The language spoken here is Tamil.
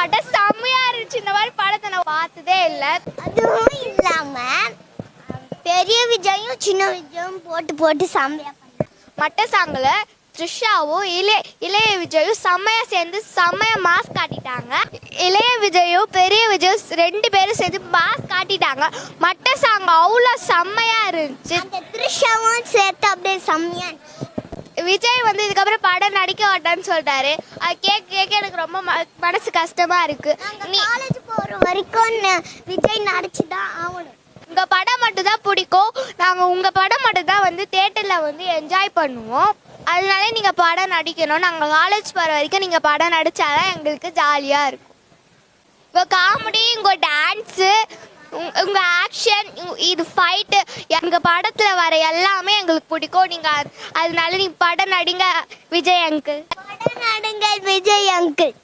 படம் செம்மையா இருந்துச்சு. இந்த மாதிரி படத்தை நான் பார்த்ததே இல்லை. அதுவும் இல்லாம பெரிய விஜயும் சின்ன விஜயும் போட்டு போட்டு செம்மையா பண்ணாங்க. மட்ட சாங்கில் த்ரிஷாவும் இளைய விஜயும் செம்மையா சேர்ந்து செம்மையா மாஸ் காட்டிட்டாங்க. இளைய விஜயும் பெரிய விஜயும் 2 பேரும் சேர்ந்து மாஸ் காட்டிட்டாங்க. மட்ட சாங் அவ்வளோ செம்மையா இருந்துச்சு. அந்த த்ரிஷாவும் சேர்த்து அப்படியே செம்மையா விஜய் வந்து இதுக்கப்புறம் படம் நடிக்க மாட்டான்னு சொல்லிட்டாரு. அது கேட்க எனக்கு ரொம்ப மனசு கஷ்டமா இருக்கு. நீ காலேஜ் போற வரைக்கும் விஜய் நடிச்சுதான் ஆகணும். உங்க படம் மட்டும் தான் பிடிக்கும். நாங்கள் உங்க படம் மட்டும் தான் வந்து தியேட்டர்ல வந்து என்ஜாய் பண்ணுவோம். அதனால நீங்க படம் நடிக்கணும். நாங்கள் காலேஜ் போகிற வரைக்கும் நீங்க படம் நடிச்சாதான் எங்களுக்கு ஜாலியா இருக்கும். உங்க காமெடி, உங்க டான்ஸு, உங்க ஆக்ஷன், இது ஃபைட்டு, எங்க படத்துல வர எல்லாமே எங்களுக்கு பிடிக்கும். நீங்க அதனால நீங்க படம் நடிங்க விஜய் அங்கிள். படம் நடிங்க விஜய் அங்கிள்.